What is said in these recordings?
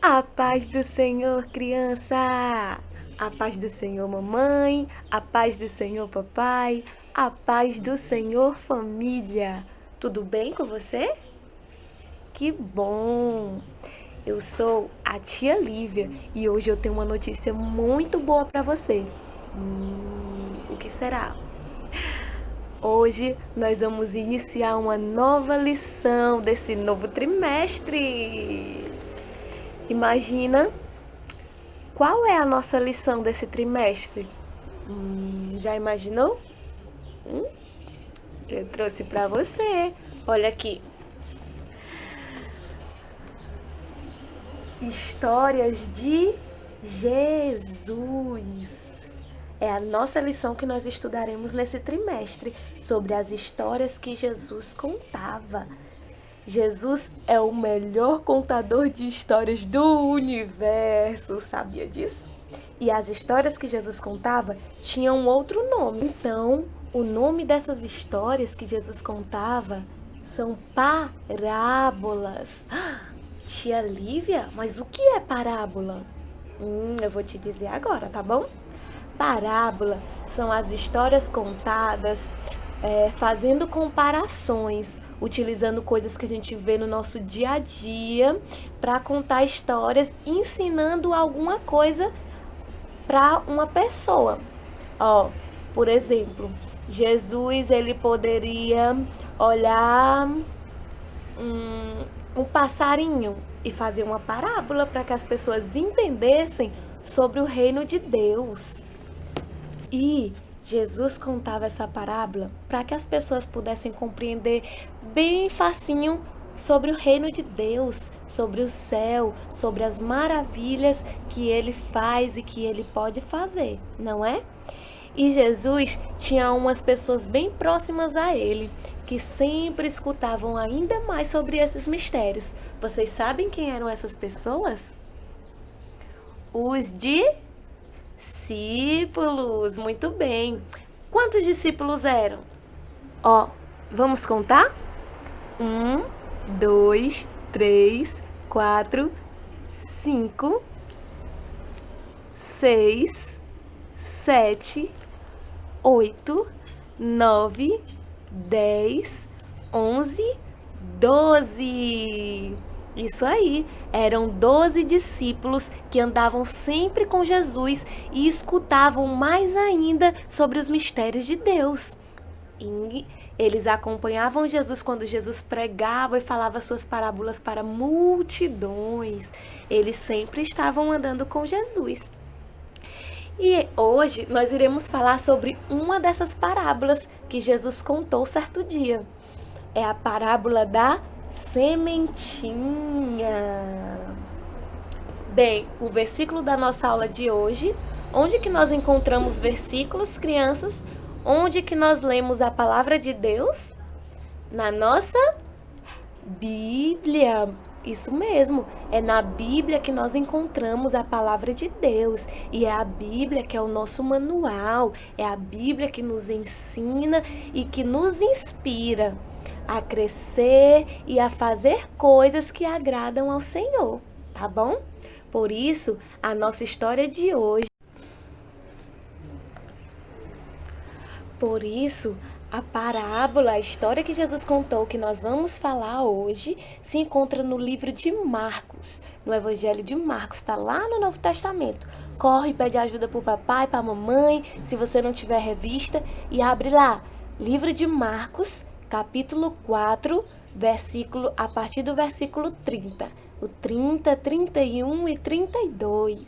A paz do Senhor, criança! A paz do Senhor, mamãe! A paz do Senhor, papai! A paz do Senhor, família! Tudo bem com você? Que bom! Eu sou a tia Lívia e hoje eu tenho uma notícia muito boa para você. O que será? Hoje nós vamos iniciar uma nova lição desse novo trimestre. Imagina qual é a nossa lição desse trimestre? Já imaginou? Hum? Eu trouxe para você. Olha aqui. Histórias de Jesus. É a nossa lição que nós estudaremos nesse trimestre sobre as histórias que Jesus contava. Jesus é o melhor contador de histórias do universo, sabia disso? E as histórias que Jesus contava tinham outro nome. Então, o nome dessas histórias que Jesus contava são parábolas. Tia Lívia, mas o que é parábola? Eu vou te dizer agora, tá bom? Parábola são as histórias contadas fazendo comparações, utilizando coisas que a gente vê no nosso dia a dia para contar histórias, ensinando alguma coisa para uma pessoa. Ó, por exemplo, Jesus ele poderia olhar um passarinho e fazer uma parábola para que as pessoas entendessem sobre o reino de Deus. E Jesus contava essa parábola para que as pessoas pudessem compreender bem facinho sobre o reino de Deus, sobre o céu, sobre as maravilhas que ele faz e que ele pode fazer, não é? E Jesus tinha umas pessoas bem próximas a ele, que sempre escutavam ainda mais sobre esses mistérios. Vocês sabem quem eram essas pessoas? Os discípulos. Muito bem. Quantos discípulos eram? Ó, vamos contar? 1, 2, 3, 4, 5, 6, 7, 8, 9, 10, 11, 12. Isso aí, eram 12 discípulos que andavam sempre com Jesus e escutavam mais ainda sobre os mistérios de Deus. E eles acompanhavam Jesus quando Jesus pregava e falava suas parábolas para multidões. Eles sempre estavam andando com Jesus. E hoje nós iremos falar sobre uma dessas parábolas que Jesus contou certo dia. É a parábola da sementinha. Bem, o versículo da nossa aula de hoje, onde que nós encontramos versículos, crianças? Onde que nós lemos a palavra de Deus? Na nossa Bíblia. Isso mesmo, é na Bíblia que nós encontramos a palavra de Deus. E é a Bíblia que é o nosso manual, é a Bíblia que nos ensina e que nos inspira a crescer e a fazer coisas que agradam ao Senhor, tá bom? Por isso, a nossa história de hoje. Por isso, a parábola, a história que Jesus contou, que nós vamos falar hoje, se encontra no livro de Marcos, no Evangelho de Marcos, está lá no Novo Testamento. Corre, pede ajuda para o papai, para a mamãe, se você não tiver revista, e abre lá, livro de Marcos, capítulo 4, versículo, a partir do versículo 30. O 30, 31 e 32.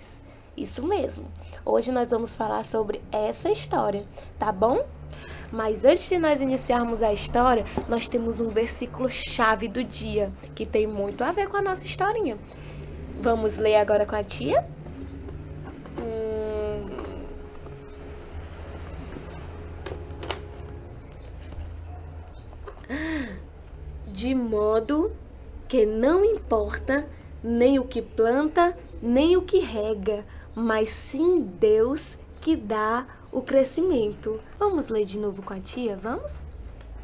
Isso mesmo. Hoje nós vamos falar sobre essa história, tá bom? Mas antes de nós iniciarmos a história, nós temos um versículo chave do dia, que tem muito a ver com a nossa historinha. Vamos ler agora com a tia? De modo que não importa nem o que planta, nem o que rega, mas sim Deus que dá o crescimento. Vamos ler de novo com a tia, vamos?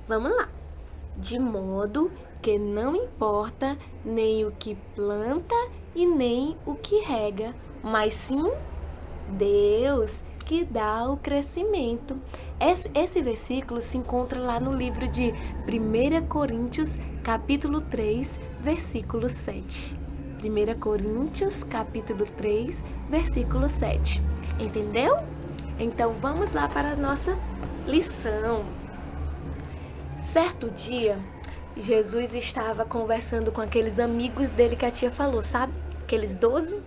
Vamos lá. De modo que não importa nem o que planta e nem o que rega, mas sim Deus que dá o crescimento. Esse versículo se encontra lá no livro de 1 Coríntios, capítulo 3, versículo 7. 1 Coríntios, capítulo 3, versículo 7. Entendeu? Então vamos lá para a nossa lição. Certo dia, Jesus estava conversando com aqueles amigos dele que a tia falou, sabe? Aqueles 12?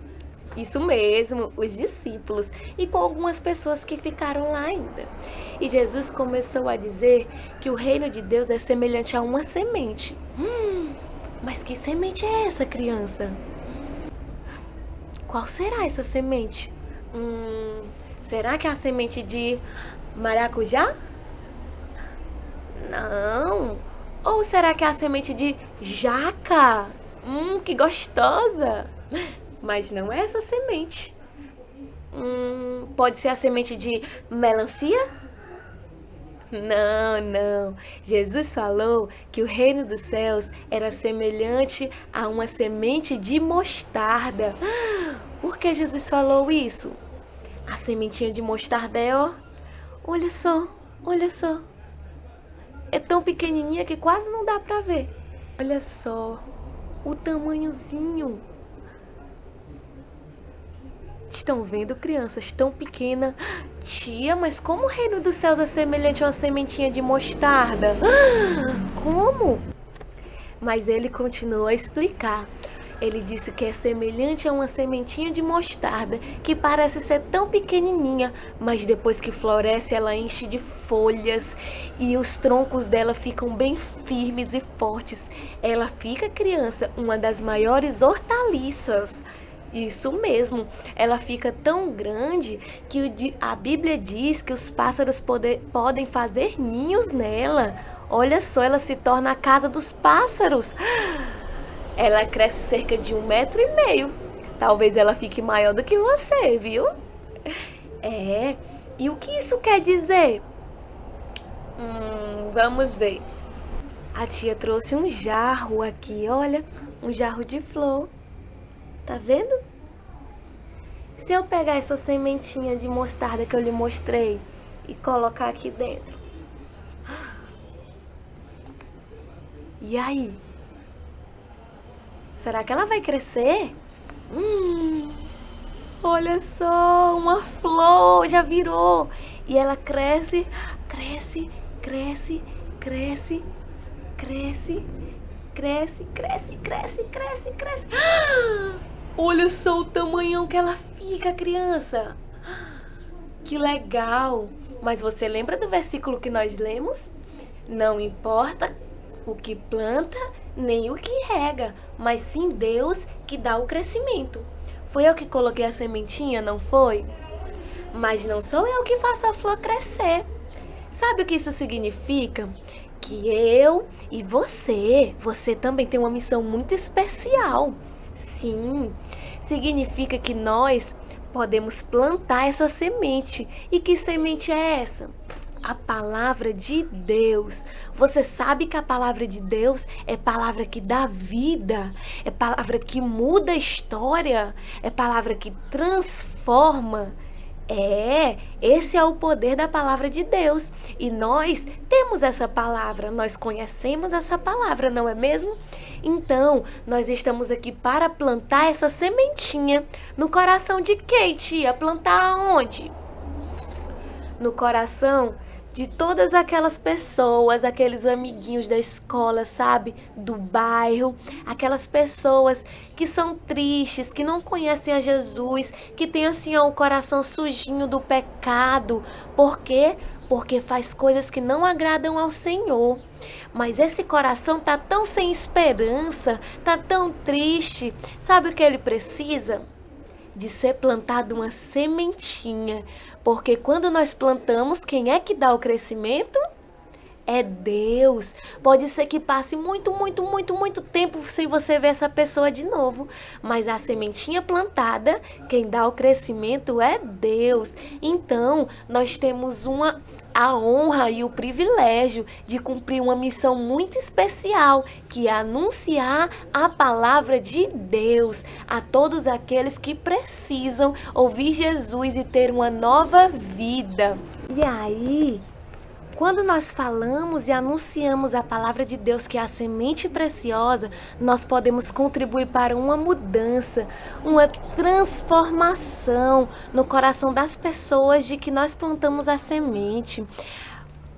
Isso mesmo, os discípulos, e com algumas pessoas que ficaram lá ainda. E Jesus começou a dizer que o reino de Deus é semelhante a uma semente. Mas que semente é essa, criança? Qual será essa semente? Será que é a semente de maracujá? Não. Ou será que é a semente de jaca? Que gostosa! Mas não é essa semente. Pode ser a semente de melancia? Não, não. Jesus falou que o reino dos céus era semelhante a uma semente de mostarda. Por que Jesus falou isso? A sementinha de mostarda é, ó. Olha só, olha só. É tão pequenininha que quase não dá pra ver. Olha só o tamanhozinho. Estão vendo, crianças, tão pequena? Tia, mas como o reino dos céus é semelhante a uma sementinha de mostarda? Como? Mas ele continuou a explicar. Ele disse que é semelhante a uma sementinha de mostarda, que parece ser tão pequenininha, mas depois que floresce ela enche de folhas e os troncos dela ficam bem firmes e fortes. Ela fica, criança, uma das maiores hortaliças. Isso mesmo, ela fica tão grande que a Bíblia diz que os pássaros podem fazer ninhos nela. Olha só, ela se torna a casa dos pássaros. Ela cresce cerca de 1,5 m. Talvez ela fique maior do que você, viu? E o que isso quer dizer? Vamos ver. A tia trouxe um jarro aqui, olha, um jarro de flor. Tá vendo? Se eu pegar essa sementinha de mostarda que eu lhe mostrei e colocar aqui dentro. E aí? Será que ela vai crescer? Olha só, uma flor já virou. E ela cresce, cresce, cresce, cresce, cresce, cresce, cresce, cresce, cresce, cresce. Olha só o tamanhão que ela fica, criança. Que legal. Mas você lembra do versículo que nós lemos? Não importa o que planta, nem o que rega, mas sim Deus que dá o crescimento. Foi eu que coloquei a sementinha, não foi? Mas não sou eu que faço a flor crescer. Sabe o que isso significa? Que eu e você também tem uma missão muito especial. Sim, significa que nós podemos plantar essa semente. E que semente é essa? A palavra de Deus. Você sabe que a palavra de Deus é palavra que dá vida, é palavra que muda a história, é palavra que transforma. Esse é o poder da palavra de Deus. E nós temos essa palavra, nós conhecemos essa palavra, não é mesmo? Então, nós estamos aqui para plantar essa sementinha no coração de quem, tia? Plantar aonde? No coração de todas aquelas pessoas, aqueles amiguinhos da escola, sabe? Do bairro, aquelas pessoas que são tristes, que não conhecem a Jesus, que tem assim ó, o coração sujinho do pecado. Por quê? Porque faz coisas que não agradam ao Senhor. Mas esse coração tá tão sem esperança, tá tão triste. Sabe o que ele precisa? De ser plantado uma sementinha. Porque quando nós plantamos, quem é que dá o crescimento? É Deus. Pode ser que passe muito tempo sem você ver essa pessoa de novo. Mas a sementinha plantada, quem dá o crescimento é Deus. Então, nós temos a honra e o privilégio de cumprir uma missão muito especial, que é anunciar a palavra de Deus a todos aqueles que precisam ouvir Jesus e ter uma nova vida. E aí, quando nós falamos e anunciamos a palavra de Deus, que é a semente preciosa, nós podemos contribuir para uma mudança, uma transformação no coração das pessoas de que nós plantamos a semente.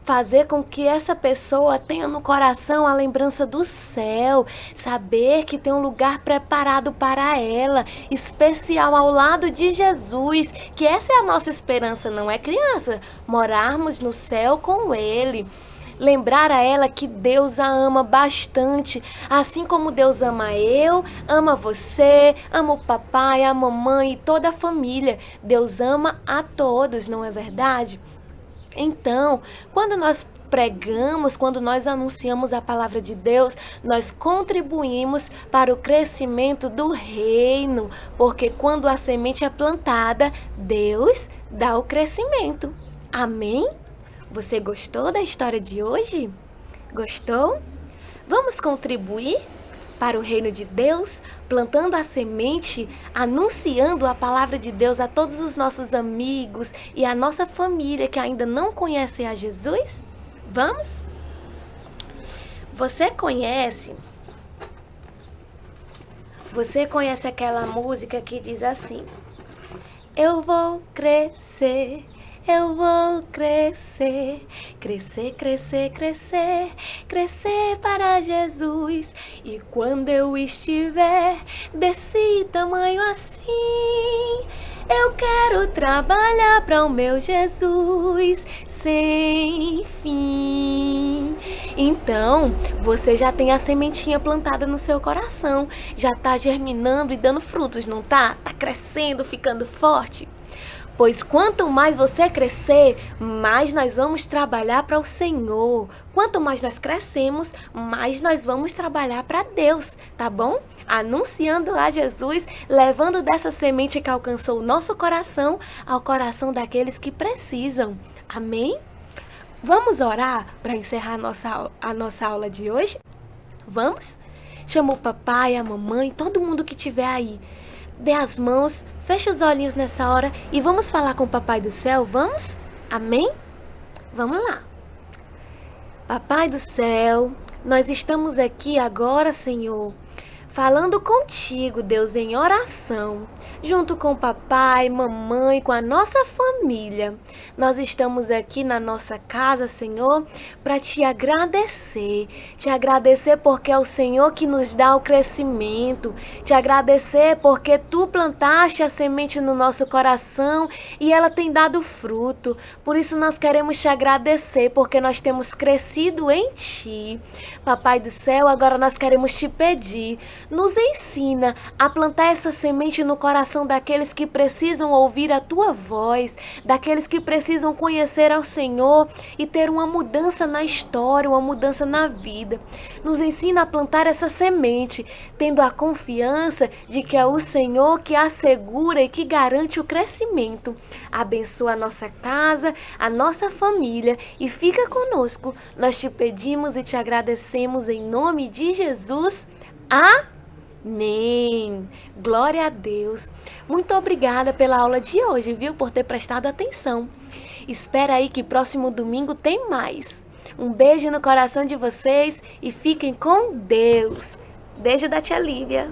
Fazer com que essa pessoa tenha no coração a lembrança do céu, saber que tem um lugar preparado para ela, especial ao lado de Jesus, que essa é a nossa esperança, não é, criança? Morarmos no céu com Ele. Lembrar a ela que Deus a ama bastante, assim como Deus ama eu, ama você, ama o papai, a mamãe e toda a família. Deus ama a todos, não é verdade? Então, quando nós pregamos, quando nós anunciamos a palavra de Deus, nós contribuímos para o crescimento do reino, porque quando a semente é plantada, Deus dá o crescimento. Amém? Você gostou da história de hoje? Gostou? Vamos contribuir para o reino de Deus, plantando a semente, anunciando a palavra de Deus a todos os nossos amigos e a nossa família que ainda não conhecem a Jesus? Vamos? Você conhece aquela música que diz assim: eu vou crescer. Eu vou crescer, crescer, crescer, crescer, crescer para Jesus. E quando eu estiver desse tamanho assim, eu quero trabalhar para o meu Jesus sem fim. Então, você já tem a sementinha plantada no seu coração, já está germinando e dando frutos, não tá? Tá crescendo, ficando forte. Pois quanto mais você crescer, mais nós vamos trabalhar para o Senhor. Quanto mais nós crescemos, mais nós vamos trabalhar para Deus, tá bom? Anunciando a Jesus, levando dessa semente que alcançou o nosso coração ao coração daqueles que precisam. Amém? Vamos orar para encerrar a nossa aula de hoje? Vamos? Chama o papai, a mamãe, todo mundo que estiver aí. Dê as mãos, feche os olhinhos nessa hora e vamos falar com o Papai do Céu, vamos? Amém? Vamos lá. Papai do Céu, nós estamos aqui agora, Senhor, falando contigo, Deus, em oração, junto com o papai, mamãe, com a nossa família. Nós estamos aqui na nossa casa, Senhor, para te agradecer porque é o Senhor que nos dá o crescimento, te agradecer porque tu plantaste a semente no nosso coração e ela tem dado fruto. Por isso nós queremos te agradecer porque nós temos crescido em ti. Papai do Céu, agora nós queremos te pedir, nos ensina a plantar essa semente no coração daqueles que precisam ouvir a tua voz, daqueles que precisam conhecer ao Senhor e ter uma mudança na história, uma mudança na vida. Nos ensina a plantar essa semente, tendo a confiança de que é o Senhor que assegura e que garante o crescimento. Abençoa a nossa casa, a nossa família e fica conosco. Nós te pedimos e te agradecemos em nome de Jesus. Amém. Glória a Deus. Muito obrigada pela aula de hoje, viu? Por ter prestado atenção. Espera aí que próximo domingo tem mais. Um beijo no coração de vocês e fiquem com Deus. Beijo da tia Lívia.